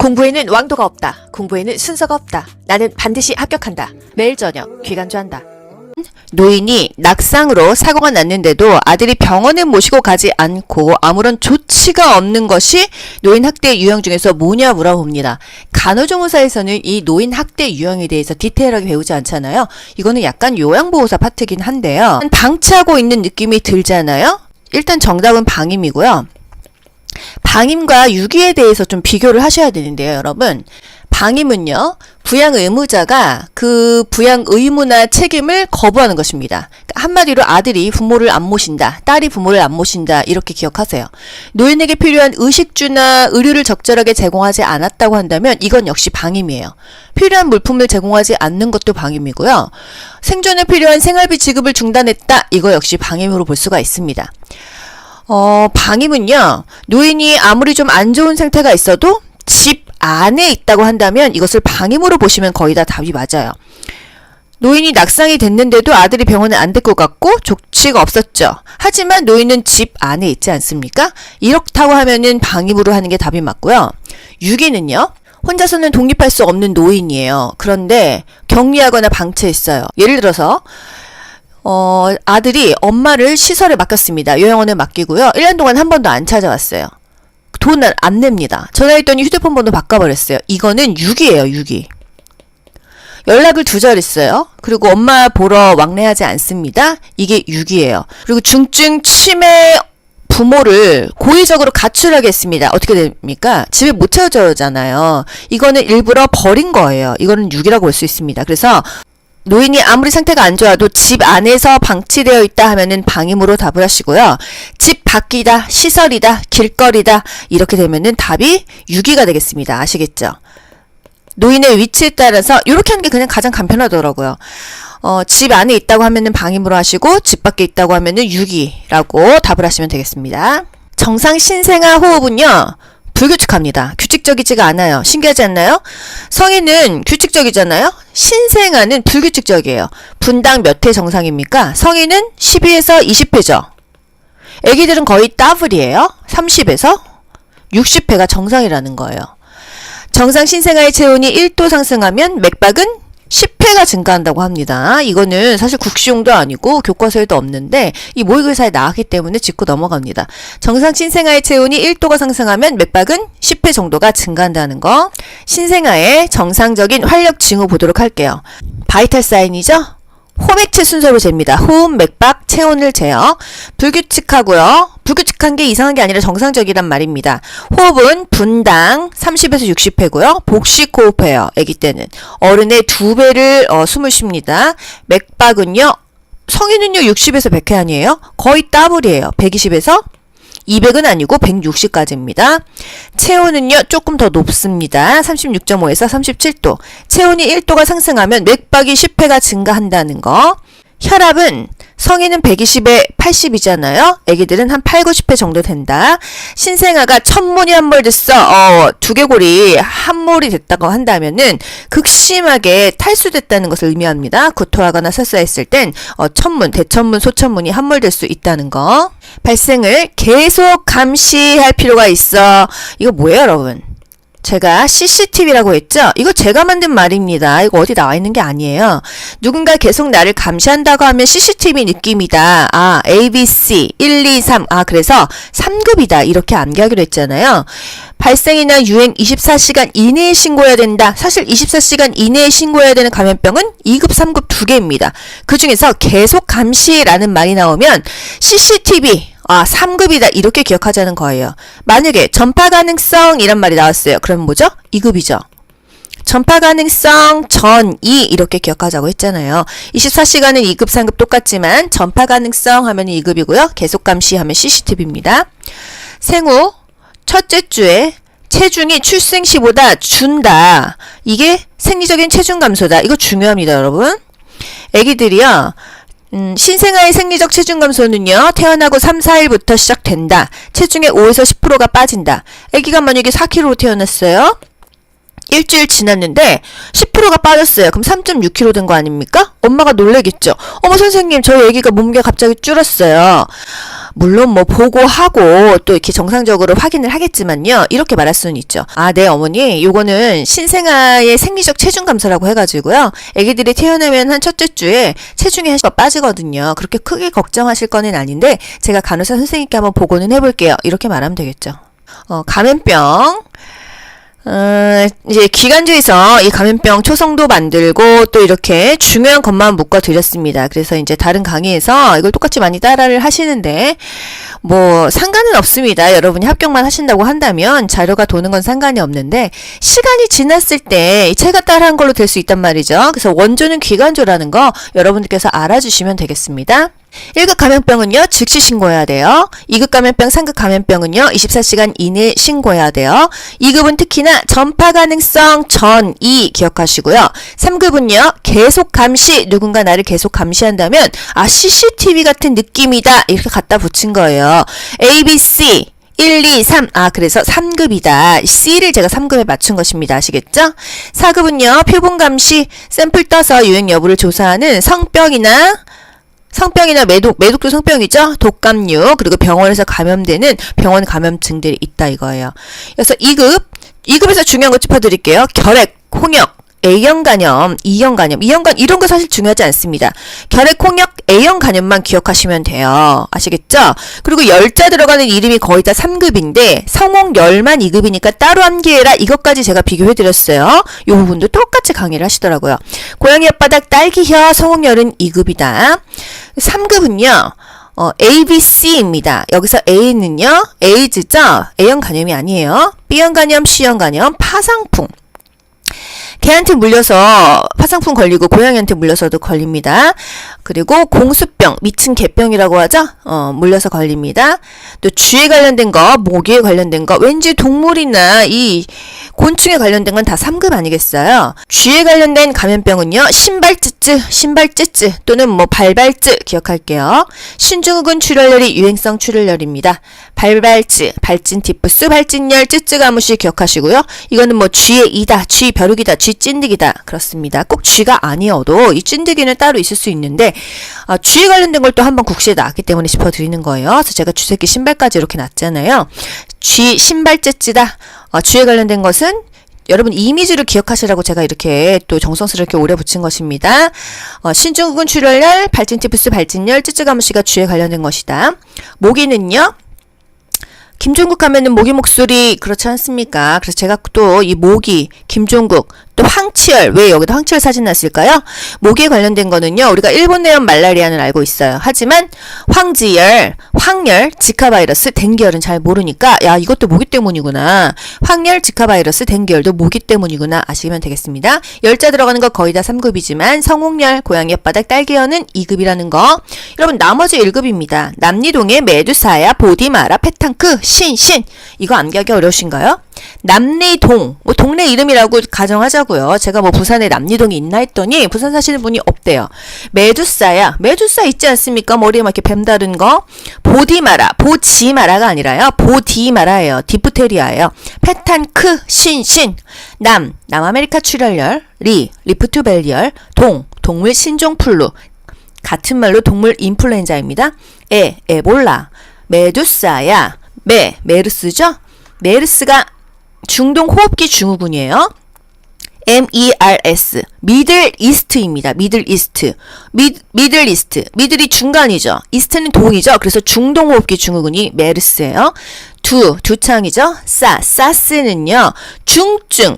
공부에는 왕도가 없다. 공부에는 순서가 없다. 나는 반드시 합격한다. 매일 저녁 귀간주한다. 노인이 낙상으로 사고가 났는데도 아들이 병원에 모시고 가지 않고 아무런 조치가 없는 것이 노인 학대 유형 중에서 뭐냐 물어봅니다. 간호조무사에서는 이 노인 학대 유형에 대해서 디테일하게 배우지 않잖아요. 이거는 약간 요양보호사 파트긴 한데요. 방치하고 있는 느낌이 들잖아요. 일단 정답은 방임이고요. 방임과 유기에 대해서 좀 비교를 하셔야 되는데요, 여러분. 방임은요, 부양 의무자가 그 부양 의무나 책임을 거부하는 것입니다. 그러니까 한마디로 아들이 부모를 안 모신다, 딸이 부모를 안 모신다, 이렇게 기억하세요. 노인에게 필요한 의식주나 의료를 적절하게 제공하지 않았다고 한다면 이건 역시 방임이에요. 필요한 물품을 제공하지 않는 것도 방임이고요. 생존에 필요한 생활비 지급을 중단했다, 이거 역시 방임으로 볼 수가 있습니다. 방임은요, 노인이 아무리 좀 안 좋은 상태가 있어도 집 안에 있다고 한다면 이것을 방임으로 보시면 거의 다 답이 맞아요. 노인이 낙상이 됐는데도 아들이 병원에 안 데리고 갔고 조치가 없었죠. 하지만 노인은 집 안에 있지 않습니까? 이렇다고 하면은 방임으로 하는 게 답이 맞고요. 유기는요, 혼자서는 독립할 수 없는 노인이에요. 그런데 격리하거나 방치했어요. 예를 들어서 아들이 엄마를 시설에 맡겼습니다. 요양원에 맡기고요. 1년 동안 한 번도 안 찾아왔어요. 돈을 안 냅니다. 전화했더니 휴대폰 번호 바꿔버렸어요. 이거는 유기예요, 유기. 연락을 두절했어요. 그리고 엄마 보러 왕래하지 않습니다. 이게 유기예요. 그리고 중증 치매 부모를 고의적으로 가출하게 했습니다. 어떻게 됩니까? 집에 못 채워줘잖아요. 이거는 일부러 버린 거예요. 이거는 유기라고 볼 수 있습니다. 그래서 노인이 아무리 상태가 안 좋아도 집 안에서 방치되어 있다 하면은 방임으로 답을 하시고요. 집 밖이다, 시설이다, 길거리다, 이렇게 되면은 답이 유기가 되겠습니다. 아시겠죠? 노인의 위치에 따라서 이렇게 하는 게 그냥 가장 간편하더라고요. 집 안에 있다고 하면은 방임으로 하시고 집 밖에 있다고 하면은 유기라고 답을 하시면 되겠습니다. 정상 신생아 호흡은요, 불규칙합니다. 규칙적이지가 않아요. 신기하지 않나요? 성인은 규칙적이잖아요. 신생아는 불규칙적이에요. 분당 몇 회 정상입니까? 성인은 12에서 20회죠. 애기들은 거의 더블이에요. 30에서 60회가 정상이라는 거예요. 정상 신생아의 체온이 1도 상승하면 맥박은 10회가 증가한다고 합니다. 이거는 사실 국시용도 아니고 교과서에도 없는데 이 모의고사에 나왔기 때문에 짚고 넘어갑니다. 정상 신생아의 체온이 1도가 상승하면 맥박은 10회 정도가 증가한다는 거. 신생아의 정상적인 활력 징후 보도록 할게요. 바이탈 사인이죠? 호맥체 순서로 잽니다. 호흡, 맥박, 체온을 재요. 불규칙하고요. 불규칙한 게 이상한 게 아니라 정상적이란 말입니다. 호흡은 분당 30에서 60회고요. 복식 호흡해요. 아기 때는. 어른의 2배를 숨을 쉽니다. 맥박은요, 성인은요 60에서 100회 아니에요? 거의 더블이에요. 120에서 200은 아니고 160까지입니다. 체온은요, 조금 더 높습니다. 36.5에서 37도. 체온이 1도가 상승하면 맥박이 10회가 증가한다는 거. 혈압은 성인은 120에 80이잖아요. 애기들은 한 8, 90회 정도 된다. 신생아가 천문이 함몰 됐어. 두개골이 함몰이 됐다고 한다면은 극심하게 탈수됐다는 것을 의미합니다. 구토하거나 설사했을 땐 천문, 대천문, 소천문이 함몰될 수 있다는 거. 발생을 계속 감시할 필요가 있어. 이거 뭐예요, 여러분? 제가 CCTV라고 했죠? 이거 제가 만든 말입니다. 이거 어디 나와 있는 게 아니에요. 누군가 계속 나를 감시한다고 하면 CCTV 느낌이다. ABC 1, 2, 3. 그래서 3급이다. 이렇게 암기하기로 했잖아요. 발생이나 유행 24시간 이내에 신고해야 된다. 사실 24시간 이내에 신고해야 되는 감염병은 2급, 3급 2개입니다. 그 중에서 계속 감시라는 말이 나오면 CCTV 3급이다. 이렇게 기억하자는 거예요. 만약에 전파 가능성 이란 말이 나왔어요. 그럼 뭐죠? 2급이죠. 전파 가능성 전2 이렇게 기억하자고 했잖아요. 24시간은 2급, 3급 똑같지만 전파 가능성 하면 2급이고요. 계속 감시하면 CCTV입니다. 생후 첫째 주에 체중이 출생 시보다 준다. 이게 생리적인 체중 감소다. 이거 중요합니다, 여러분. 애기들이요. 신생아의 생리적 체중 감소는요, 태어나고 3, 4일부터 시작된다. 체중의 5에서 10%가 빠진다. 아기가 만약에 4kg로 태어났어요. 일주일 지났는데 10%가 빠졌어요. 그럼 3.6kg 된 거 아닙니까? 엄마가 놀라겠죠. 어머 선생님, 저희 아기가 몸무게가 갑자기 줄었어요. 물론 뭐 보고하고 또 이렇게 정상적으로 확인을 하겠지만요. 이렇게 말할 수는 있죠. 아, 네, 어머니, 요거는 신생아의 생리적 체중 감소라고 해가지고요. 아기들이 태어나면 한 첫째 주에 체중이 한 10% 빠지거든요. 그렇게 크게 걱정하실 거는 아닌데 제가 간호사 선생님께 한번 보고는 해볼게요. 이렇게 말하면 되겠죠. 감염병. 이제 기관지에서 이 감염병 초성도 만들고 또 이렇게 중요한 것만 묶어 드렸습니다. 그래서 이제 다른 강의에서 이걸 똑같이 많이 따라를 하시는데 뭐 상관은 없습니다. 여러분이 합격만 하신다고 한다면 자료가 도는 건 상관이 없는데 시간이 지났을 때 제가 따라한 걸로 될 수 있단 말이죠. 그래서 원조는 기관조라는 거 여러분들께서 알아주시면 되겠습니다. 1급 감염병은요, 즉시 신고해야 돼요. 2급 감염병, 3급 감염병은요, 24시간 이내에 신고해야 돼요. 2급은 특히나 전파 가능성 전이 기억하시고요. 3급은요, 계속 감시, 누군가 나를 계속 감시한다면, 아, CCTV 같은 느낌이다. 이렇게 갖다 붙인 거예요. A, B, C. 1, 2, 3. 아, 그래서 3급이다. C를 제가 3급에 맞춘 것입니다. 아시겠죠? 4급은요, 표본 감시, 샘플 떠서 유행 여부를 조사하는 성병이나 매독도 성병이죠. 독감류, 그리고 병원에서 감염되는 병원 감염증들이 있다 이거예요. 그래서 2급에서 중요한 거 짚어드릴게요. 결핵, 홍역, A형 간염, E형 간염, 이런 거 사실 중요하지 않습니다. 결핵, 홍역, A형 간염만 기억하시면 돼요. 아시겠죠? 그리고 열자 들어가는 이름이 거의 다 3급인데 성홍열만 2급이니까 따로 암기해라. 이것까지 제가 비교해드렸어요. 이 부분도 똑같이 강의를 하시더라고요. 고양이 혓바닥, 딸기혀, 성홍열은 2급이다. 3급은요. A, B, C입니다. 여기서 A는요. 에이즈죠? A형 간염이 아니에요. B형 간염, C형 간염, 파상풍. 개한테 물려서 파상풍 걸리고 고양이한테 물려서도 걸립니다. 그리고 공수병, 미친 개병이라고 하죠? 물려서 걸립니다. 또 쥐에 관련된 거, 모기에 관련된 거, 왠지 동물이나 이 곤충에 관련된 건 다 3급 아니겠어요? 쥐에 관련된 감염병은요, 신발찌쯔 또는 뭐 발발쯔 기억할게요. 신증후군 출혈열이 유행성 출혈열입니다. 발발쯔, 발진 티푸스, 발진열, 쯔쯔가무시 기억하시고요. 이거는 뭐 쥐의 이다, 쥐 벼룩이다, 쥐 찐득이다. 그렇습니다. 꼭 쥐가 아니어도 이 찐득이는 따로 있을 수 있는데 쥐에 관련된 걸 또 한번 국시에 나왔기 때문에 짚어드리는 거예요. 그래서 제가 쥐새끼 신발까지 이렇게 놨잖아요. 쥐 신발 쯔쯔다. 쥐에 관련된 것은 여러분 이미지를 기억하시라고 제가 이렇게 또 정성스럽게 오래 붙인 것입니다. 신증후군 출혈열, 발진티푸스, 발진열, 쯔쯔가무시가 쥐에 관련된 것이다. 모기는요. 김종국 하면은 모기 목소리 그렇지 않습니까? 그래서 제가 또 이 모기, 김종국, 또 황치열, 왜 여기다 황치열 사진 놨을까요? 모기에 관련된 거는요, 우리가 일본 내염 말라리아는 알고 있어요. 하지만 황지열, 황열, 지카바이러스, 댕기열은 잘 모르니까 야 이것도 모기 때문이구나. 황열, 지카바이러스, 댕기열도 모기 때문이구나 아시면 되겠습니다. 열자 들어가는 거 거의 다 3급이지만 성홍열, 고양이 혓바닥, 딸기열은 2급이라는 거. 여러분 나머지 1급입니다. 남리동의 메두사야, 보디마라, 페탕크, 신 이거 암기하기 어려우신가요? 남리동, 뭐 동네 이름이라고 가정하자고요. 제가 뭐 부산에 남리동이 있나 했더니 부산 사시는 분이 없대요. 메두사야, 메두사 있지 않습니까? 머리에 막 이렇게 뱀 다른 거. 보디마라, 보지마라가 아니라요. 보디마라예요. 디프테리아예요. 페탄크, 신 남아메리카 출혈열, 리프트밸리열, 동물 신종플루. 같은 말로 동물 인플루엔자입니다. 에볼라, 메두사야, 메르스죠? 메르스가 중동 호흡기 증후군이에요. MERS, 미들 이스트입니다. 미들 이스트. 미들이 중간이죠. 이스트는 동이죠. 그래서 중동 호흡기 증후군이 메르스예요. 두창이죠. 사스는요. 중증.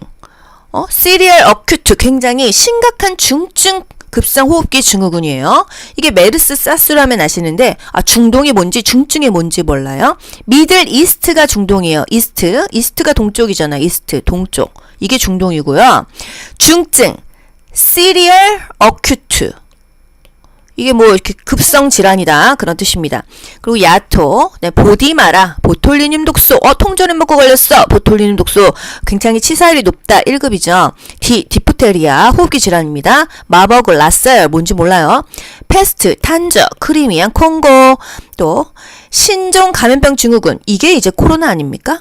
시리얼 어큐트, 굉장히 심각한 중증 급성 호흡기 증후군이에요. 이게 메르스, 사스라면 아시는데 중동이 뭔지 중증이 뭔지 몰라요. 미들 이스트가 중동이에요. 이스트가 동쪽이잖아. 이스트, 동쪽. 이게 중동이고요. 중증, 시리얼 어큐트. 이게 뭐 이렇게 급성 질환이다 그런 뜻입니다. 그리고 야토, 네, 보디마라, 보톨리늄 독소. 통조림 먹고 걸렸어. 보톨리늄 독소 굉장히 치사율이 높다. 1급이죠. 디프테리아 호흡기 질환입니다. 마버그, 라사열 뭔지 몰라요. 패스트, 탄저, 크리미안 콩고. 또 신종 감염병 증후군. 이게 이제 코로나 아닙니까?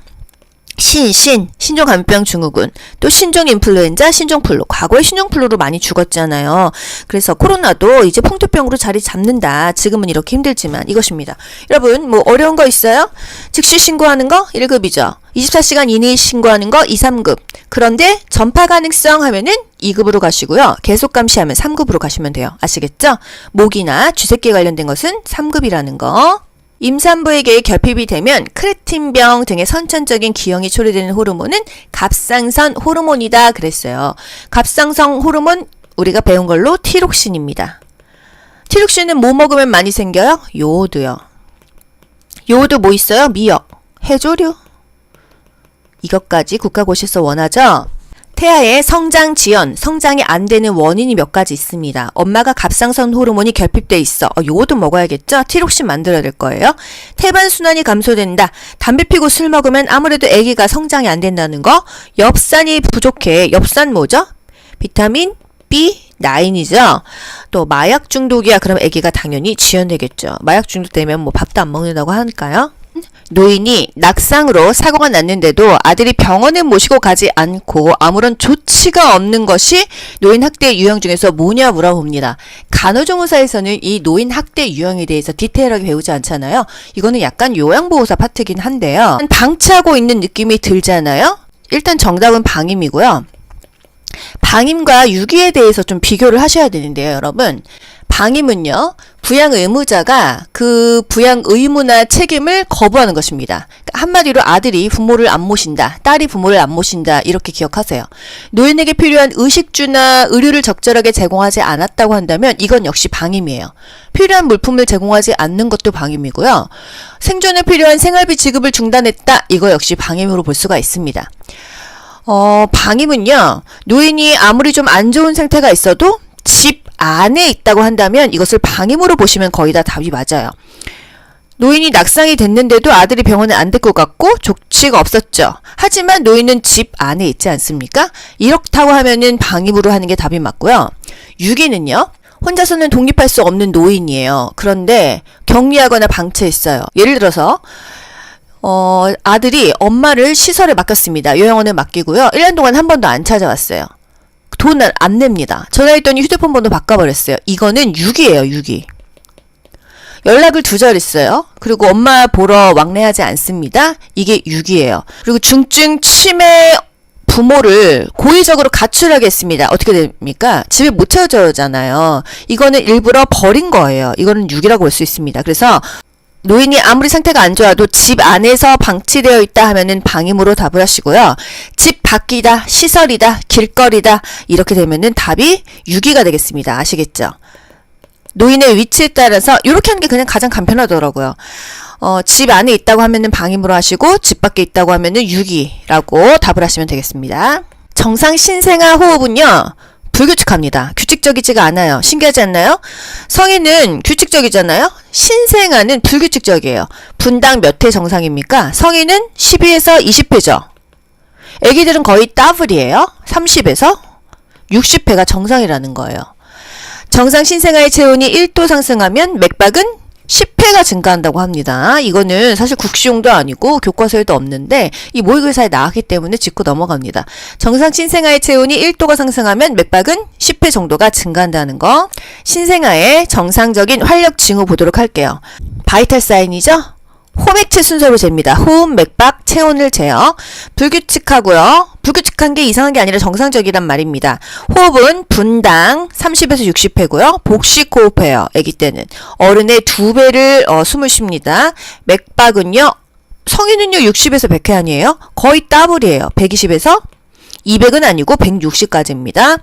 신종감염병 증후군, 또 신종인플루엔자, 신종플루. 과거에 신종플루로 많이 죽었잖아요. 그래서 코로나도 이제 풍토병으로 자리 잡는다. 지금은 이렇게 힘들지만 이것입니다. 여러분, 뭐 어려운 거 있어요? 즉시 신고하는 거 1급이죠. 24시간 이내에 신고하는 거 2, 3급. 그런데 전파 가능성 하면은 2급으로 가시고요. 계속 감시하면 3급으로 가시면 돼요. 아시겠죠? 모기나 쥐새끼 관련된 것은 3급이라는 거. 임산부에게 결핍이 되면 크레틴병 등의 선천적인 기형이 초래되는 호르몬은 갑상선 호르몬이다 그랬어요. 갑상선 호르몬 우리가 배운 걸로 티록신입니다. 티록신은 뭐 먹으면 많이 생겨요? 요오드요. 요오드 뭐 있어요? 미역, 해조류. 이것까지 국가고시에서 원하죠? 태아의 성장 지연, 성장이 안 되는 원인이 몇 가지 있습니다. 엄마가 갑상선 호르몬이 결핍돼 있어. 요거도 먹어야겠죠? 티록신 만들어야 될 거예요. 태반 순환이 감소된다. 담배 피고 술 먹으면 아무래도 아기가 성장이 안 된다는 거. 엽산이 부족해. 엽산 뭐죠? 비타민 B9이죠. 또 마약 중독이야. 그럼 아기가 당연히 지연되겠죠. 마약 중독되면 뭐 밥도 안 먹는다고 하니까요. 노인이 낙상으로 사고가 났는데도 아들이 병원에 모시고 가지 않고 아무런 조치가 없는 것이 노인 학대 유형 중에서 뭐냐 물어봅니다. 간호조무사에서는 이 노인 학대 유형에 대해서 디테일하게 배우지 않잖아요. 이거는 약간 요양보호사 파트긴 한데요. 방치하고 있는 느낌이 들잖아요. 일단 정답은 방임이고요. 방임과 유기에 대해서 좀 비교를 하셔야 되는데요, 여러분. 방임은요, 부양 의무자가 그 부양 의무나 책임을 거부하는 것입니다. 그러니까 한마디로 아들이 부모를 안 모신다, 딸이 부모를 안 모신다, 이렇게 기억하세요. 노인에게 필요한 의식주나 의료를 적절하게 제공하지 않았다고 한다면 이건 역시 방임이에요. 필요한 물품을 제공하지 않는 것도 방임이고요. 생존에 필요한 생활비 지급을 중단했다, 이거 역시 방임으로 볼 수가 있습니다. 방임은요, 노인이 아무리 좀 안 좋은 상태가 있어도 집 안에 있다고 한다면 이것을 방임으로 보시면 거의 다 답이 맞아요. 노인이 낙상이 됐는데도 아들이 병원에 안 데리고 갔고 조치가 없었죠. 하지만 노인은 집 안에 있지 않습니까? 이렇다고 하면은 방임으로 하는 게 답이 맞고요. 유기는요, 혼자서는 독립할 수 없는 노인이에요. 그런데 격리하거나 방치했어요. 예를 들어서 아들이 엄마를 시설에 맡겼습니다. 요양원에 맡기고요. 1년 동안 한 번도 안 찾아왔어요. 돈을 안 냅니다. 전화했더니 휴대폰 번호 바꿔버렸어요. 이거는 유기예요, 유기. 연락을 두절했어요. 그리고 엄마 보러 왕래하지 않습니다. 이게 유기예요. 그리고 중증 치매 부모를 고의적으로 가출하게 했습니다. 어떻게 됩니까? 집에 못 채워주잖아요. 이거는 일부러 버린 거예요. 이거는 유기라고 볼 수 있습니다. 그래서 노인이 아무리 상태가 안 좋아도 집 안에서 방치되어 있다 하면은 방임으로 답을 하시고요. 집 밖이다, 시설이다, 길거리다, 이렇게 되면은 답이 유기가 되겠습니다. 아시겠죠? 노인의 위치에 따라서 이렇게 하는 게 그냥 가장 간편하더라고요. 집 안에 있다고 하면은 방임으로 하시고 집 밖에 있다고 하면은 유기라고 답을 하시면 되겠습니다. 정상 신생아 호흡은요, 불규칙합니다. 규칙적이지가 않아요. 신기하지 않나요? 성인은 규칙적이잖아요. 신생아는 불규칙적이에요. 분당 몇 회 정상입니까? 성인은 12에서 20회죠. 애기들은 거의 더블이에요. 30에서 60회가 정상이라는 거예요. 정상 신생아의 체온이 1도 상승하면 맥박은 10회가 증가한다고 합니다. 이거는 사실 국시용도 아니고 교과서에도 없는데 이 모의고사에 나왔기 때문에 짚고 넘어갑니다. 정상 신생아의 체온이 1도가 상승하면 맥박은 10회 정도가 증가한다는 거. 신생아의 정상적인 활력 징후 보도록 할게요. 바이탈 사인이죠? 호맥체 순서로 잽니다. 호흡, 맥박, 체온을 재요. 불규칙하고요. 불규칙한 게 이상한 게 아니라 정상적이란 말입니다. 호흡은 분당 30에서 60회고요. 복식 호흡해요. 아기 때는. 어른의 2배를 숨을 쉽니다. 맥박은요, 성인은요 60에서 100회 아니에요? 거의 더블이에요. 120에서 200은 아니고 160까지입니다.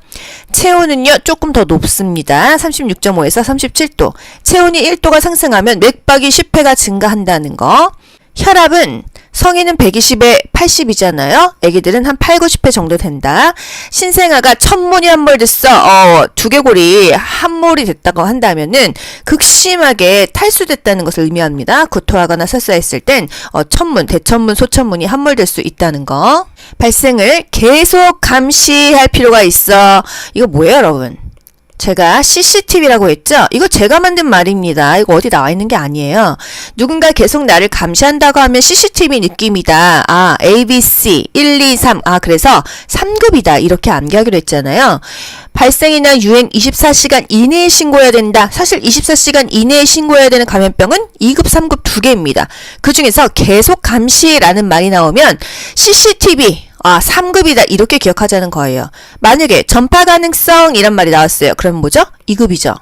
체온은요 조금 더 높습니다. 36.5에서 37도. 체온이 1도가 상승하면 맥박이 10회가 증가한다는 거. 혈압은 성인은 120에 80이잖아요. 애기들은 한 8, 90회 정도 된다. 신생아가 천문이 함몰 됐어. 두개골이 함몰이 됐다고 한다면은 극심하게 탈수됐다는 것을 의미합니다. 구토하거나 설사했을 땐 천문, 대천문, 소천문이 함몰될 수 있다는 거. 발생을 계속 감시할 필요가 있어. 이거 뭐예요, 여러분? 제가 CCTV라고 했죠? 이거 제가 만든 말입니다. 이거 어디 나와 있는 게 아니에요. 누군가 계속 나를 감시한다고 하면 CCTV 느낌이다. 아, ABC 1, 2, 3. 아, 그래서 3급이다. 이렇게 암기하기로 했잖아요. 발생이나 유행 24시간 이내에 신고해야 된다. 사실 24시간 이내에 신고해야 되는 감염병은 2급, 3급 두 개입니다. 그 중에서 계속 감시라는 말이 나오면 CCTV 3급이다. 이렇게 기억하자는 거예요. 만약에 전파 가능성 이란 말이 나왔어요. 그럼 뭐죠? 2급이죠.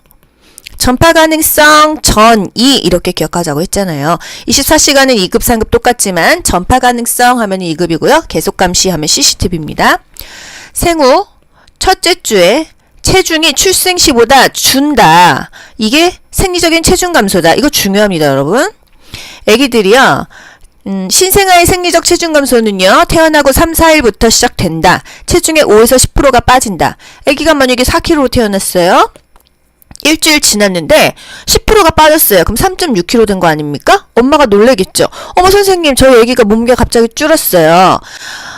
전파 가능성 전 2 이렇게 기억하자고 했잖아요. 24시간은 2급, 3급 똑같지만 전파 가능성 하면 2급이고요. 계속 감시하면 CCTV입니다. 생후 첫째 주에 체중이 출생 시보다 준다. 이게 생리적인 체중 감소다. 이거 중요합니다, 여러분. 애기들이요. 신생아의 생리적 체중 감소는요, 태어나고 3, 4일부터 시작된다. 체중의 5에서 10%가 빠진다. 아기가 만약에 4kg로 태어났어요. 일주일 지났는데 10%가 빠졌어요. 그럼 3.6kg 된 거 아닙니까? 엄마가 놀래겠죠. 어머 선생님, 저희 아기가 몸무게가 갑자기 줄었어요.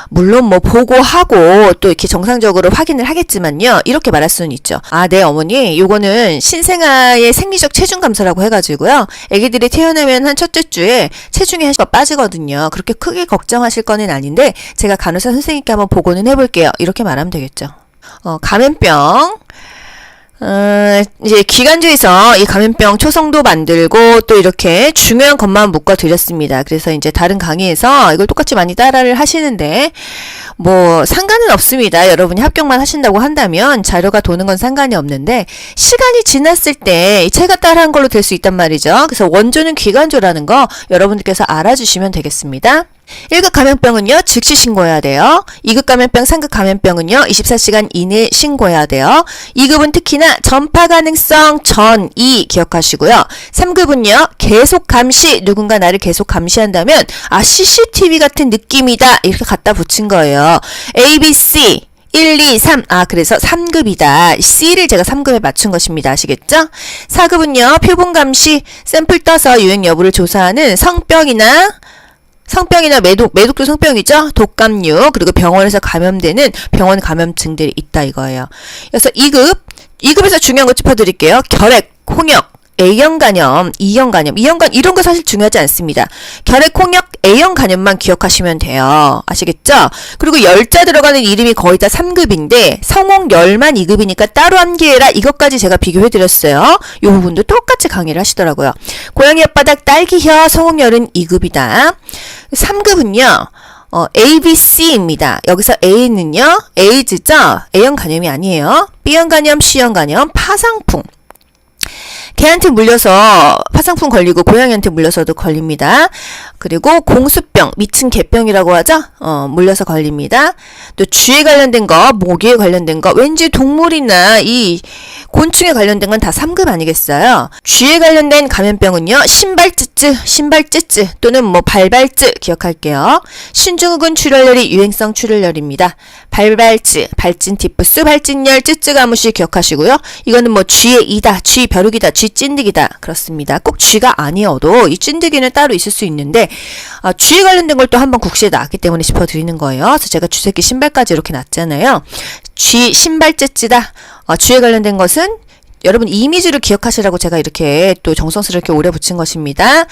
물론 뭐 보고하고 또 이렇게 정상적으로 확인을 하겠지만요. 이렇게 말할 수는 있죠. 아, 네 어머니, 요거는 신생아의 생리적 체중 감소라고 해가지고요. 아기들이 태어나면 한 첫째 주에 체중이 한 10% 빠지거든요. 그렇게 크게 걱정하실 거는 아닌데 제가 간호사 선생님께 한번 보고는 해볼게요. 이렇게 말하면 되겠죠. 감염병. 이제 기관지에서 이 감염병 초성도 만들고 또 이렇게 중요한 것만 묶어 드렸습니다. 그래서 이제 다른 강의에서 이걸 똑같이 많이 따라를 하시는데 뭐 상관은 없습니다. 여러분이 합격만 하신다고 한다면 자료가 도는 건 상관이 없는데 시간이 지났을 때 제가 따라한 걸로 될 수 있단 말이죠. 그래서 원조는 기관조라는 거 여러분들께서 알아주시면 되겠습니다. 1급 감염병은요, 즉시 신고해야 돼요. 2급 감염병, 3급 감염병은요, 24시간 이내에 신고해야 돼요. 2급은 특히나 전파 가능성 전 2 기억하시고요. 3급은요, 계속 감시, 누군가 나를 계속 감시한다면, CCTV 같은 느낌이다. 이렇게 갖다 붙인 거예요. ABC 1, 2, 3. 그래서 3급이다. C를 제가 3급에 맞춘 것입니다. 아시겠죠? 4급은요, 표본 감시, 샘플 떠서 유행 여부를 조사하는 성병이나 매독도 성병이죠. 독감류, 그리고 병원에서 감염되는 병원 감염증들이 있다 이거예요. 그래서 2급에서 중요한 거 짚어드릴게요. 결핵, 홍역, A형 간염, E형 간염, E형 간염 이런 거 사실 중요하지 않습니다. 결핵, 홍역, A형 간염만 기억하시면 돼요. 아시겠죠? 그리고 열자 들어가는 이름이 거의 다 3급인데 성홍열만 2급이니까 따로 암기해라. 이것까지 제가 비교해드렸어요. 이 부분도 똑같이 강의를 하시더라고요. 고양이 혓바닥, 딸기혀, 성홍열은 2급이다. 3급은요. ABC입니다. 여기서 A는요. 에이즈죠? A형 간염이 아니에요. B형 간염, C형 간염, 파상풍. 개한테 물려서 파상풍 걸리고 고양이한테 물려서도 걸립니다. 그리고 공수병, 미친 개병이라고 하죠? 물려서 걸립니다. 또 쥐에 관련된 거, 모기에 관련된 거, 왠지 동물이나 이 곤충에 관련된 건 다 3급 아니겠어요? 쥐에 관련된 감염병은요, 신발찌쯔 또는 뭐 발발쯔 기억할게요. 신증후군 출혈열이 유행성 출혈열입니다. 발발쯔, 발진 티푸스, 발진열, 쯔쯔가무시 기억하시고요. 이거는 뭐 쥐의 이다, 쥐 벼룩이다, 쥐 찐득이다. 그렇습니다. 꼭 쥐가 아니어도 이 찐득이는 따로 있을 수 있는데 쥐에 관련된 걸 또 한번 국시에 나왔기 때문에 짚어드리는 거예요. 그래서 제가 쥐새끼 신발까지 이렇게 놨잖아요. 쥐 신발 쯔쯔다. 쥐에 관련된 것은 여러분 이미지를 기억하시라고 제가 이렇게 또 정성스럽게 오래 붙인 것입니다.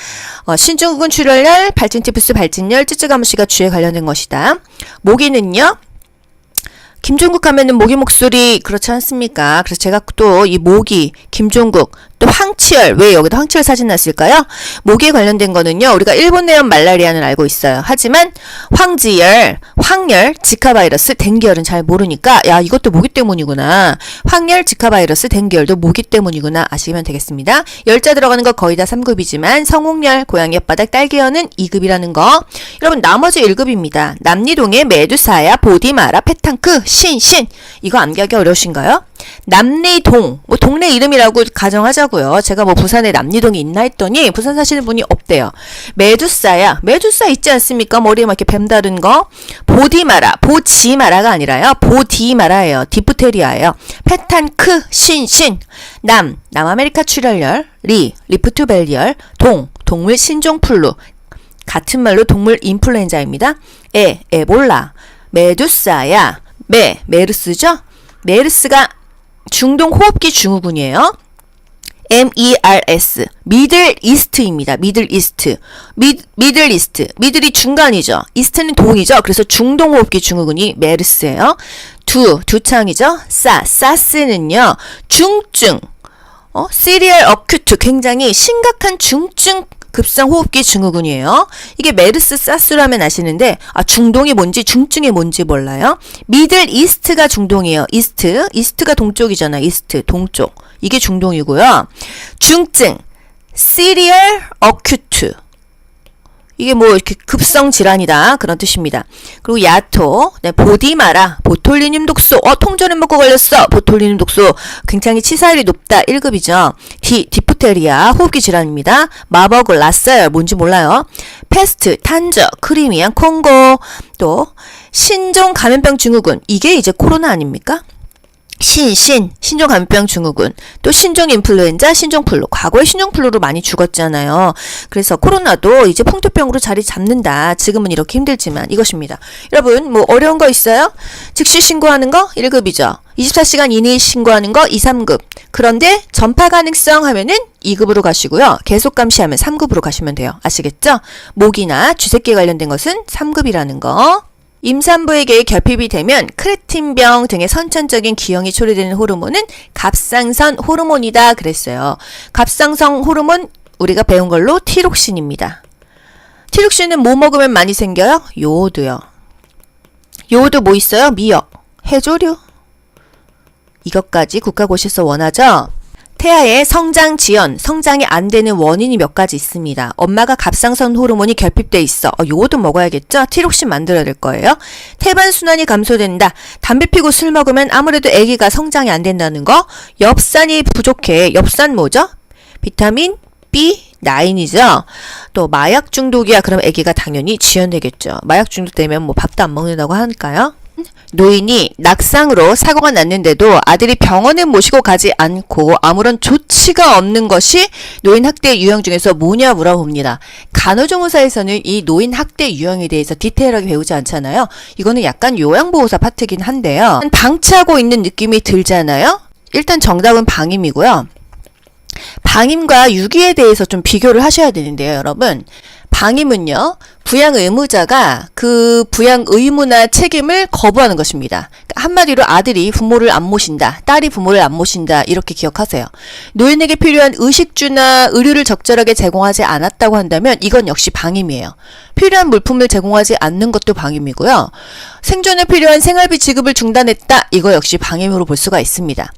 신증후군 출혈열, 발진티푸스, 발진열, 쯔쯔가무시가 쥐에 관련된 것이다. 모기는요. 김종국 하면은 모기 목소리 그렇지 않습니까? 그래서 제가 또 이 모기, 김종국, 또 황치열, 왜 여기다 황치열 사진 놨을까요? 모기에 관련된 거는요, 우리가 일본 내염 말라리아는 알고 있어요. 하지만 황지열, 황열, 지카바이러스, 댕기열은 잘 모르니까 야 이것도 모기 때문이구나. 황열, 지카바이러스, 댕기열도 모기 때문이구나 아시면 되겠습니다. 열자 들어가는 거 거의 다 3급이지만 성홍열, 고양이 혓바닥, 딸기열은 2급이라는 거. 여러분 나머지 1급입니다. 남리동의 메두사야, 보디마라, 페탕크, 신 이거 암기하기 어려우신가요? 남리동, 뭐 동네 이름이라고 가정하자고요. 제가 뭐 부산에 남리동이 있나 했더니 부산 사시는 분이 없대요. 메두사야, 메두사 있지 않습니까? 머리에 막 이렇게 뱀 다른 거. 보디마라, 보지마라가 아니라요. 보디마라예요. 디프테리아예요. 페탄크, 신 남아메리카 출혈열, 리프트밸리열, 동물 신종플루, 같은 말로 동물 인플루엔자입니다. 에볼라, 메두사야, 메르스죠? 메르스가 중동 호흡기 증후군이에요. MERS, 미들 이스트입니다. 미들 이스트. 미들 이스트. 미들이 중간이죠. 이스트는 동이죠. 그래서 중동 호흡기 증후군이 메르스예요. 두 창이죠. 사스는요. 중증. 시리얼 어큐트, 굉장히 심각한 중증 급성 호흡기 증후군이에요. 이게 메르스, 사스라면 아시는데 중동이 뭔지 중증이 뭔지 몰라요. 미들 이스트가 중동이에요. 이스트가 동쪽이잖아. 이스트, 동쪽. 이게 중동이고요. 중증, 시리얼 어큐트. 이게 뭐 이렇게 급성 질환이다 그런 뜻입니다. 그리고 야토, 네, 보디마라, 보톨리늄 독소. 통조림 먹고 걸렸어. 보톨리늄 독소 굉장히 치사율이 높다. 1급이죠. 디프테리아, 호흡기 질환입니다. 마버그, 라사열, 뭔지 몰라요. 패스트, 탄저, 크리미안 콩고. 또 신종 감염병 증후군. 이게 이제 코로나 아닙니까? 신종 감염병 증후군, 또 신종 인플루엔자, 신종 플루. 과거에 신종 플루로 많이 죽었잖아요. 그래서 코로나도 이제 풍토병으로 자리 잡는다. 지금은 이렇게 힘들지만 이것입니다. 여러분, 뭐 어려운 거 있어요? 즉시 신고하는 거 1급이죠. 24시간 이내에 신고하는 거 2, 3급. 그런데 전파 가능성 하면은 2급으로 가시고요. 계속 감시하면 3급으로 가시면 돼요. 아시겠죠? 모기나 쥐새끼 관련된 것은 3급이라는 거. 임산부에게 결핍이 되면 크레틴병 등의 선천적인 기형이 초래되는 호르몬은 갑상선 호르몬이다 그랬어요. 갑상선 호르몬 우리가 배운 걸로 티록신입니다. 티록신은 뭐 먹으면 많이 생겨요? 요오드요. 요오드 뭐 있어요? 미역, 해조류. 이것까지 국가고시에서 원하죠? 태아의 성장 지연, 성장이 안 되는 원인이 몇 가지 있습니다. 엄마가 갑상선 호르몬이 결핍돼 있어. 요거도 먹어야겠죠? 티록신 만들어야 될 거예요. 태반 순환이 감소된다. 담배 피고 술 먹으면 아무래도 아기가 성장이 안 된다는 거. 엽산이 부족해. 엽산 뭐죠? 비타민 B9이죠. 또 마약 중독이야. 그럼 아기가 당연히 지연되겠죠. 마약 중독되면 뭐 밥도 안 먹는다고 하니까요. 노인이 낙상으로 사고가 났는데도 아들이 병원에 모시고 가지 않고 아무런 조치가 없는 것이 노인 학대 유형 중에서 뭐냐 물어봅니다. 간호조무사에서는 이 노인 학대 유형에 대해서 디테일하게 배우지 않잖아요. 이거는 약간 요양보호사 파트긴 한데요. 방치하고 있는 느낌이 들잖아요. 일단 정답은 방임이고요. 방임과 유기에 대해서 좀 비교를 하셔야 되는데요, 여러분. 방임은요, 부양 의무자가 그 부양 의무나 책임을 거부하는 것입니다. 한마디로 아들이 부모를 안 모신다, 딸이 부모를 안 모신다, 이렇게 기억하세요. 노인에게 필요한 의식주나 의료를 적절하게 제공하지 않았다고 한다면 이건 역시 방임이에요. 필요한 물품을 제공하지 않는 것도 방임이고요. 생존에 필요한 생활비 지급을 중단했다, 이거 역시 방임으로 볼 수가 있습니다.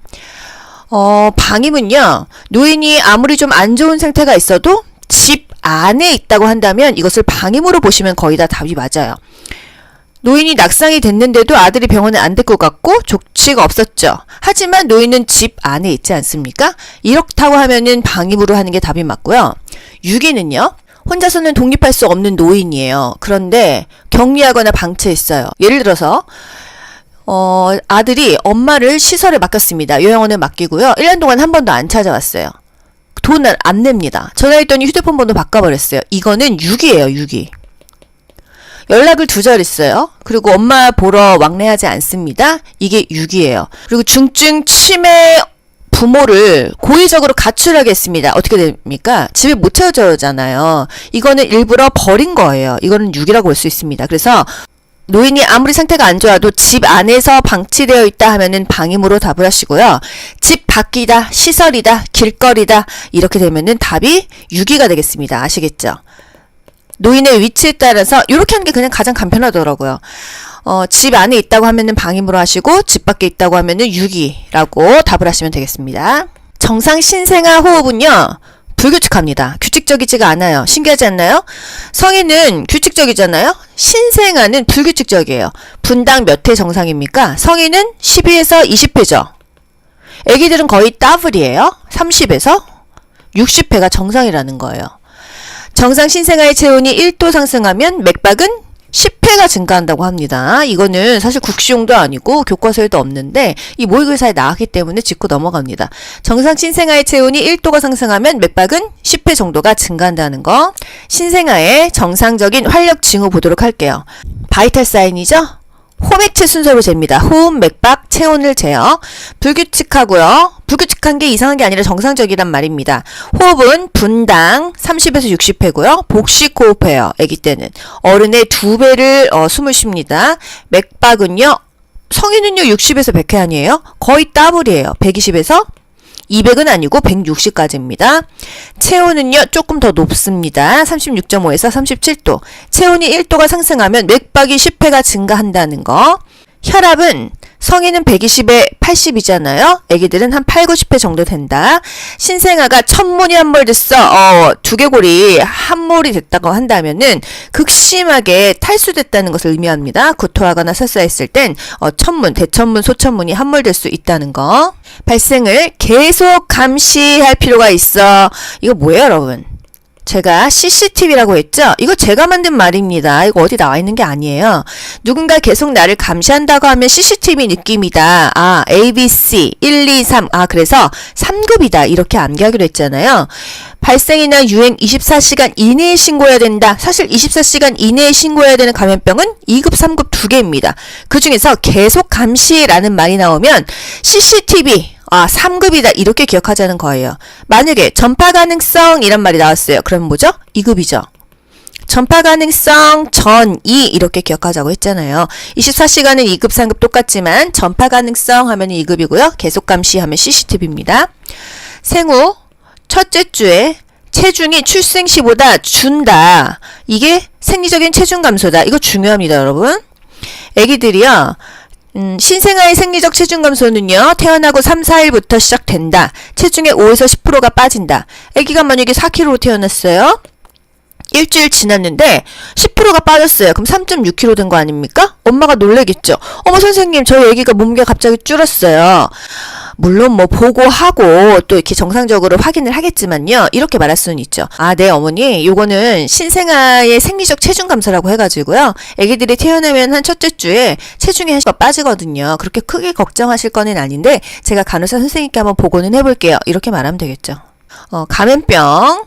방임은요, 노인이 아무리 좀 안 좋은 상태가 있어도 집 안에 있다고 한다면 이것을 방임으로 보시면 거의 다 답이 맞아요. 노인이 낙상이 됐는데도 아들이 병원에 안 데리고 갔고 조치가 없었죠. 하지만 노인은 집 안에 있지 않습니까? 이렇다고 하면은 방임으로 하는 게 답이 맞고요. 유기는요, 혼자서는 독립할 수 없는 노인이에요. 그런데 격리하거나 방치했어요. 예를 들어서 아들이 엄마를 시설에 맡겼습니다. 요양원에 맡기고요. 1년 동안 한 번도 안 찾아왔어요. 돈을 안 냅니다. 전화했더니 휴대폰 번호 바꿔버렸어요. 이거는 유기예요, 유기. 연락을 두절했어요. 그리고 엄마 보러 왕래하지 않습니다. 이게 유기예요. 그리고 중증 치매 부모를 고의적으로 가출하게 했습니다. 어떻게 됩니까? 집에 못 채워져잖아요. 이거는 일부러 버린 거예요. 이거는 유기라고 볼 수 있습니다. 그래서 노인이 아무리 상태가 안 좋아도 집 안에서 방치되어 있다 하면은 방임으로 답을 하시고요. 집 밖이다, 시설이다, 길거리다, 이렇게 되면은 답이 유기가 되겠습니다. 아시겠죠? 노인의 위치에 따라서 이렇게 하는 게 그냥 가장 간편하더라고요. 집 안에 있다고 하면은 방임으로 하시고 집 밖에 있다고 하면은 유기라고 답을 하시면 되겠습니다. 정상 신생아 호흡은요, 불규칙합니다. 규칙적이지가 않아요. 신기하지 않나요? 성인은 규칙적이잖아요. 신생아는 불규칙적이에요. 분당 몇 회 정상입니까? 성인은 12에서 20회죠. 애기들은 거의 따블이에요. 30에서 60회가 정상이라는 거예요. 정상 신생아의 체온이 1도 상승하면 맥박은 10회가 증가한다고 합니다. 이거는 사실 국시용도 아니고 교과서에도 없는데 이 모의고사에 나왔기 때문에 짚고 넘어갑니다. 정상 신생아의 체온이 1도가 상승하면 맥박은 10회 정도가 증가한다는 거. 신생아의 정상적인 활력 징후 보도록 할게요. 바이탈 사인이죠? 호맥체 순서로 잽니다. 호흡, 맥박, 체온을 재요. 불규칙하고요. 불규칙한 게 이상한 게 아니라 정상적이란 말입니다. 호흡은 분당 30에서 60회고요. 복식 호흡해요. 아기 때는. 어른의 2배를 숨을 쉽니다. 맥박은요. 성인은요 60에서 100회 아니에요? 거의 더블이에요. 120에서 200은 아니고 160까지입니다. 체온은요 조금 더 높습니다. 36.5에서 37도. 체온이 1도가 상승하면 맥박이 10회가 증가한다는 거. 혈압은 성인은 120에 80이잖아요. 애기들은 한 8, 90회 정도 된다. 신생아가 천문이 한 몰 됐어. 두개골이 한 몰이 됐다고 한다면은 극심하게 탈수됐다는 것을 의미합니다. 구토하거나 설사했을 땐 천문, 대천문, 소천문이 한 몰 될 수 있다는 거. 발생을 계속 감시할 필요가 있어. 이거 뭐예요, 여러분? 제가 CCTV라고 했죠? 이거 제가 만든 말입니다. 이거 어디 나와 있는 게 아니에요. 누군가 계속 나를 감시한다고 하면 CCTV 느낌이다. ABC 1, 2, 3. 그래서 3급이다. 이렇게 암기하기로 했잖아요. 발생이나 유행 24시간 이내에 신고해야 된다. 사실 24시간 이내에 신고해야 되는 감염병은 2급, 3급 2개입니다. 그 중에서 계속 감시라는 말이 나오면 CCTV 3급이다 이렇게 기억하자는 거예요. 만약에 전파 가능성 이란 말이 나왔어요. 그럼 뭐죠? 2급이죠. 전파 가능성 전2 이렇게 기억하자고 했잖아요. 24시간은 2급, 3급 똑같지만 전파 가능성 하면 2급이고요. 계속 감시 하면 CCTV입니다. 생후 첫째 주에 체중이 출생 시보다 준다. 이게 생리적인 체중 감소다. 이거 중요합니다, 여러분. 애기들이요. 신생아의 생리적 체중 감소는요. 태어나고 3, 4일부터 시작된다. 체중의 5에서 10%가 빠진다. 아기가 만약에 4kg로 태어났어요. 일주일 지났는데 10%가 빠졌어요. 그럼 3.6kg 된 거 아닙니까? 엄마가 놀라겠죠. 어머 선생님 저희 아기가 몸무게가 갑자기 줄었어요. 물론 뭐 보고하고 또 이렇게 정상적으로 확인을 하겠지만요. 이렇게 말할 수는 있죠. 네 어머니 요거는 신생아의 생리적 체중 감소라고 해가지고요. 아기들이 태어나면 한 첫째 주에 체중이 한 10% 빠지거든요. 그렇게 크게 걱정하실 거는 아닌데 제가 간호사 선생님께 한번 보고는 해볼게요. 이렇게 말하면 되겠죠. 감염병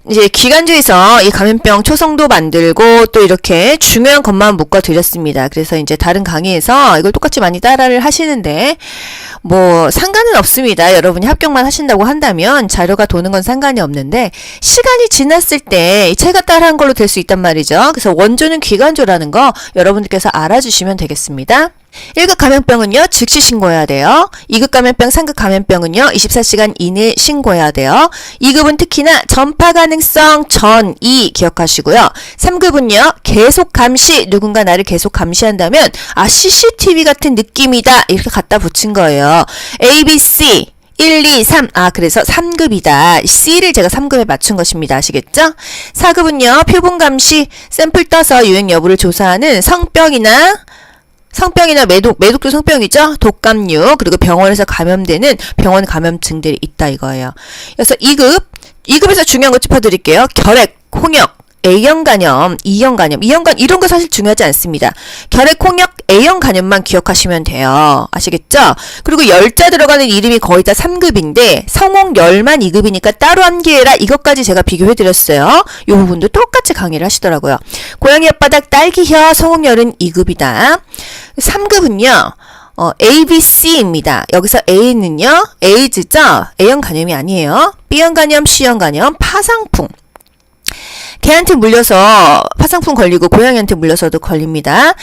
이제 기관지에서 이 감염병 초성도 만들고 또 이렇게 중요한 것만 묶어 드렸습니다. 그래서 이제 다른 강의에서 이걸 똑같이 많이 따라를 하시는데 뭐 상관은 없습니다. 여러분이 합격만 하신다고 한다면 자료가 도는 건 상관이 없는데 시간이 지났을 때 체가 따라한 걸로 될 수 있단 말이죠. 그래서 원조는 기관조라는 거 여러분들께서 알아주시면 되겠습니다. 1급 감염병은요, 즉시 신고해야 돼요. 2급 감염병, 3급 감염병은요, 24시간 이내에 신고해야 돼요. 2급은 특히나 전파 가능성 전2 기억하시고요. 3급은요, 계속 감시, 누군가 나를 계속 감시한다면, CCTV 같은 느낌이다. 이렇게 갖다 붙인 거예요. ABC 1, 2, 3. 그래서 3급이다. C를 제가 3급에 맞춘 것입니다. 아시겠죠? 4급은요, 표본 감시, 샘플 떠서 유행 여부를 조사하는 성병이나 매독도 성병이죠. 독감류 그리고 병원에서 감염되는 병원 감염증들이 있다 이거예요. 그래서 2급에서 중요한 거 짚어드릴게요. 결핵, 홍역, A형 간염, E형 간염, E형 간염 이런 거 사실 중요하지 않습니다. 결핵, 홍역, A형 간염만 기억하시면 돼요. 아시겠죠? 그리고 열자 들어가는 이름이 거의 다 3급인데 성홍열만 2급이니까 따로 암기해라. 이것까지 제가 비교해드렸어요. 이 부분도 똑같이 강의를 하시더라고요. 고양이 혓바닥, 딸기혀, 성홍열은 2급이다. 3급은요. ABC입니다. 여기서 A는요. 에이즈죠? A형 간염이 아니에요. B형 간염, C형 간염, 파상풍. 개한테 물려서 파상풍 걸리고 고양이한테 물려서도 걸립니다.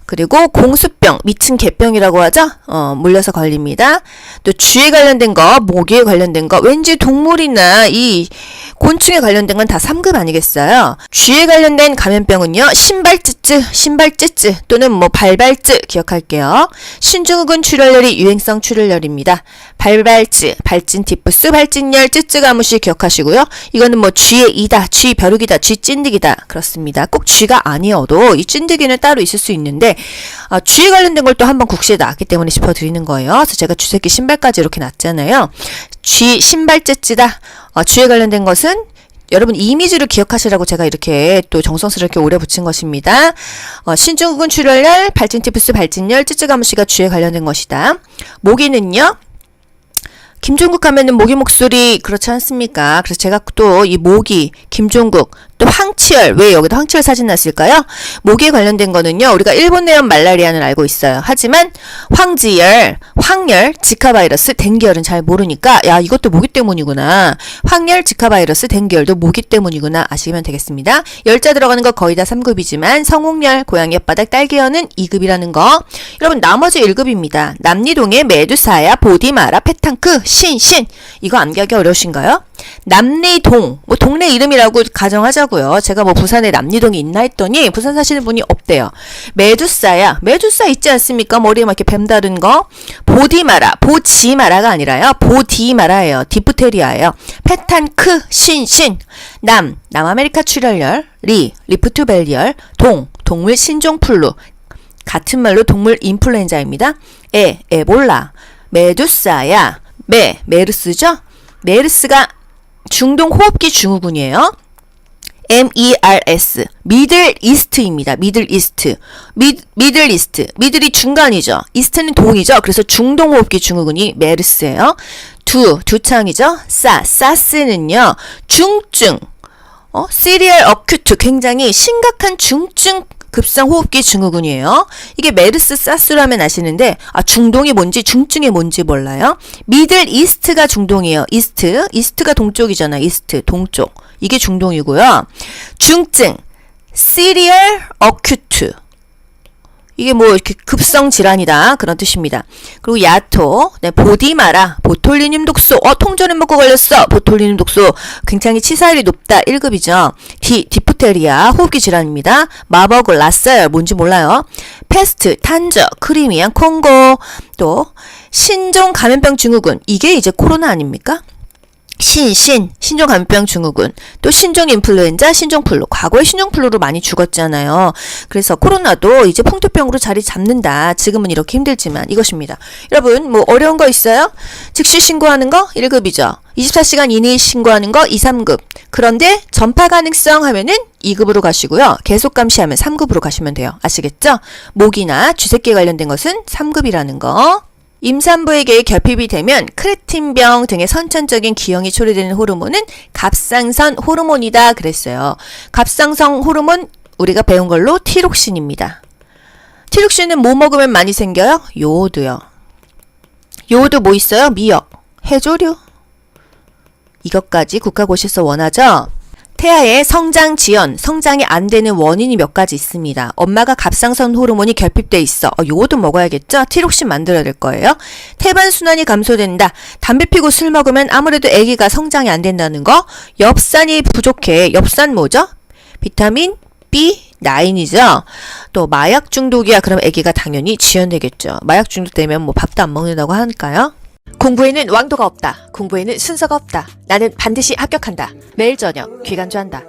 그리고 공수병, 미친 개병이라고 하죠? 물려서 걸립니다. 또 쥐에 관련된 거, 모기에 관련된 거, 왠지 동물이나 이 곤충에 관련된 건 다 3급 아니겠어요? 쥐에 관련된 감염병은요, 신발찌쯔 또는 뭐 발발쯔 기억할게요. 신증후군 출혈열이 유행성 출혈열입니다. 발발쯔, 발진 티푸스, 발진열, 쯔쯔가무시 기억하시고요. 이거는 뭐 쥐의 이다, 쥐 벼룩이다, 쥐 찐득이다. 그렇습니다. 꼭 쥐가 아니어도 이 찐득이는 따로 있을 수 있는데 쥐에 관련된 걸 또 한번 국시에 나왔기 때문에 짚어드리는 거예요. 그래서 제가 쥐새끼 신발까지 이렇게 놨잖아요. 쥐 신발 쯔쯔다. 쥐에 관련된 것은 여러분 이미지를 기억하시라고 제가 이렇게 또 정성스럽게 오래 붙인 것입니다. 신증후군 출혈열, 발진티푸스, 발진열, 쯔쯔가무시가 쥐에 관련된 것이다. 모기는요. 김종국 하면은 모기 목소리 그렇지 않습니까? 그래서 제가 또 이 모기, 김종국 또 황치열, 왜 여기다 황치열 사진 놨을까요? 모기에 관련된 거는요, 우리가 일본 내염 말라리아는 알고 있어요. 하지만 황지열, 황열, 지카 바이러스, 댕기열은 잘 모르니까 야, 이것도 모기 때문이구나. 황열, 지카 바이러스, 댕기열도 모기 때문이구나 아시면 되겠습니다. 열자 들어가는 거 거의 다 3급이지만 성홍열, 고양이 혓바닥, 딸기열은 2급이라는 거. 여러분 나머지 1급입니다. 남리동의 메두사야, 보디마라, 페탕크, 신신. 이거 암기하기 어려우신가요? 남리동, 뭐 동네 이름이라고 가정하자고요. 제가 뭐 부산에 남리동이 있나 했더니 부산 사시는 분이 없대요. 메두사야, 메두사 있지 않습니까? 머리에 막 이렇게 뱀 다른 거. 보디마라, 보지마라가 아니라요. 보디마라예요. 디프테리아예요. 페탄크, 신신. 남아메리카 출혈열. 리프트밸리열. 동물 신종플루. 같은 말로 동물 인플루엔자입니다. 에볼라. 메두사야. 메르스죠? 메르스가 중동 호흡기 증후군이에요. MERS, 미들 이스트입니다. 미들 이스트. 미들 이스트. 미들이 중간이죠. 이스트는 동이죠. 그래서 중동 호흡기 증후군이 메르스예요. 두창이죠. 사스는요. 중증. 시리얼 어큐트, 굉장히 심각한 중증 급성 호흡기 증후군이에요. 이게 메르스, 사스로 하면 아시는데 중동이 뭔지 중증이 뭔지 몰라요. 미들 이스트가 중동이에요. 이스트가 동쪽이잖아. 이스트, 동쪽. 이게 중동이고요. 중증, 시리얼 어큐트. 이게 뭐 이렇게 급성 질환이다 그런 뜻입니다. 그리고 야토, 네, 보디마라, 보톨리늄 독소. 통조림 먹고 걸렸어. 보톨리늄 독소 굉장히 치사율이 높다. 1급이죠. 디프테리아 호흡기 질환입니다. 마버그, 라사열 뭔지 몰라요. 패스트, 탄저, 크리미안 콩고. 또 신종 감염병 증후군. 이게 이제 코로나 아닙니까? 신종 감염병 증후군, 또 신종 인플루엔자, 신종플루. 과거에 신종플루로 많이 죽었잖아요. 그래서 코로나도 이제 풍토병으로 자리 잡는다. 지금은 이렇게 힘들지만 이것입니다. 여러분 뭐 어려운 거 있어요? 즉시 신고하는 거 1급이죠. 24시간 이내에 신고하는 거 2, 3급. 그런데 전파 가능성 하면은 2급으로 가시고요. 계속 감시하면 3급으로 가시면 돼요. 아시겠죠? 모기나 쥐새끼에 관련된 것은 3급이라는 거. 임산부에게 결핍이 되면 크레틴병 등의 선천적인 기형이 초래되는 호르몬은 갑상선 호르몬이다 그랬어요. 갑상선 호르몬 우리가 배운 걸로 티록신입니다. 티록신은 뭐 먹으면 많이 생겨요? 요오드요. 요오드 뭐 있어요? 미역, 해조류. 이것까지 국가고시에서 원하죠? 태아의 성장 지연, 성장이 안 되는 원인이 몇 가지 있습니다. 엄마가 갑상선 호르몬이 결핍돼 있어. 요거도 먹어야겠죠? 티록신 만들어야 될 거예요. 태반 순환이 감소된다. 담배 피고 술 먹으면 아무래도 아기가 성장이 안 된다는 거. 엽산이 부족해. 엽산 뭐죠? 비타민 B9이죠. 또 마약 중독이야. 그럼 아기가 당연히 지연되겠죠. 마약 중독되면 뭐 밥도 안 먹는다고 하니까요. 공부에는 왕도가 없다. 공부에는 순서가 없다. 나는 반드시 합격한다. 매일 저녁 귀간주한다.